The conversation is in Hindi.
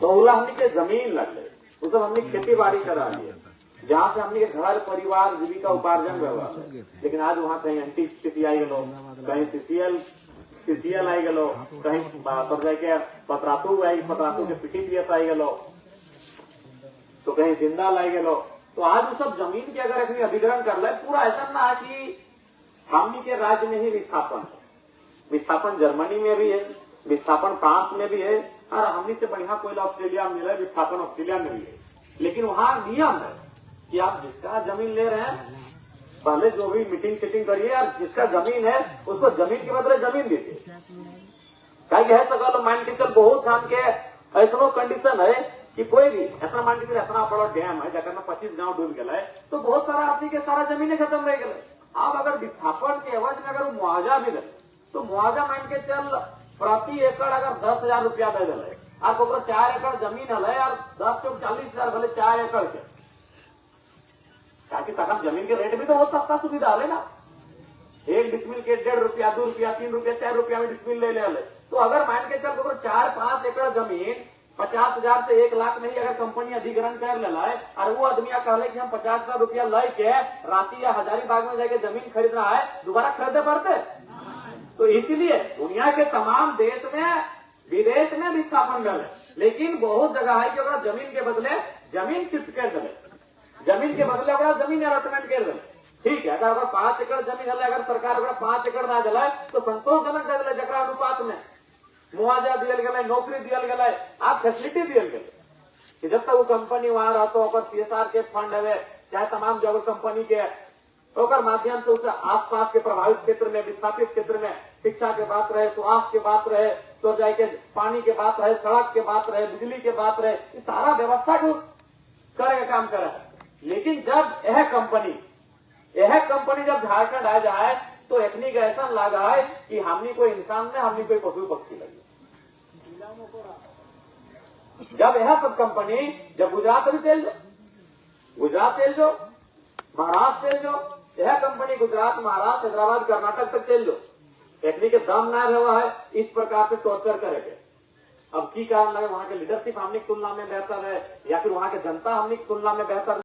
तो उला हमने के जमीन लग गए, उस सब हमने खेती बाड़ी करा लिया, जहाँ से हमने घर परिवार जीविका उपार्जन व्यवहार। लेकिन आज वहाँ कहीं NTPC आई गलो, कहीं CCL आई गलो, कहीं पर जाके पतरातू आई, पतरातू के PTPS आई गलो, तो कहीं जिंदाल आई गलो। तो आज वो सब जमीन के अगर अपनी अधिग्रहण कर ले, पूरा ऐसा ना है कि हमनी के राज्य में ही विस्थापन जर्मनी में भी है, विस्थापन फ्रांस में भी है, और हमनी से बढ़िया कोयला ऑस्ट्रेलिया में मिला, विस्थापन ऑस्ट्रेलिया में भी है। लेकिन वहाँ नियम है कि आप जिसका जमीन ले रहे हैं, पहले जो भी मीटिंग सेटिंग करिए, और जिसका जमीन है उसको जमीन के बदले जमीन दीजिए। क्या है सगल मान के चल, बहुत ध्यान के ऐसा कंडीशन है कि कोई भी ऐसा मान के चल, इतना बड़ा डैम है जगह में 25 गांव डूब गया है, तो बहुत सारा आदमी के सारा जमीन खत्म रह गए। आप अगर विस्थापन के एवज में अगर मुआवजा भी दे, तो मुआवजा मान के चल प्रति एकड़ अगर 10,000 रुपया दे दिले, आपको 4 एकड़ जमीन है और 10 चौक 40,000 भले 4 एकड़ के, ताकि तक जमीन के रेट भी तो बहुत सस्ता सुविधा है ना। 1 डिसमिल के 1.5 रुपया, 2 रुपया, 3 रुपया, 4 रुपया में डिसमिल ले ले। तो अगर मान के चल 4-5 एकड़ जमीन 50,000 से 1 लाख में ही अगर कंपनी अधिग्रहण कर लेला है, और वो आदमी कहले कि हम 50,000 रुपया ले के रांची या हजारीबाग में जाके जमीन खरीदना है, दोबारा खरीदे पड़ते। तो इसीलिए दुनिया के तमाम देश में विदेश में विस्थापन मिले, लेकिन बहुत जगह है कि अगर जमीन के बदले जमीन शिफ्ट कर दे, जमीन के बदले अगर जमीन अलॉटमेंट कर दे। ठीक है, अगर 5 एकड़ जमीन है, अगर सरकार अगर 5 एकड़ ना दिला तो संतोषजनक दे दिला, जरा अनुपात में मुआवजा दियल गया, नौकरी दियल गया, आप फैसिलिटी दियल गए कि जब तक वो कंपनी वहां रहते CSR के फंड है, चाहे तमाम जो कंपनी के माध्यम से उसे आसपास के प्रभावित क्षेत्र में, विस्थापित क्षेत्र में शिक्षा के बात रहे, स्वास्थ्य के बात रहे, तो जाके पानी के बात रहे, सड़क के बात रहे, बिजली के बात रहे, इस सारा व्यवस्था को करे काम करे। लेकिन जब यह कंपनी जब झारखंड आ जाए, तो एथनिक ऐसा लगा है कि हमनी कोई इंसान ने, हमनी कोई पशु पक्षी लगी। जब यह सब कंपनी जब गुजरात भी चल जाओ, महाराष्ट्र चल जाओ, यह कंपनी गुजरात, महाराष्ट्र, हैदराबाद, कर्नाटक तक चल जाओ, एथनिक के दम ना रहा है, इस प्रकार से टॉर्चर करेंगे। अब की कारण लगे वहां के लीडरशिप हमनी की तुलना में बेहतर है, या फिर वहां के जनता हमनी की तुलना में बेहतर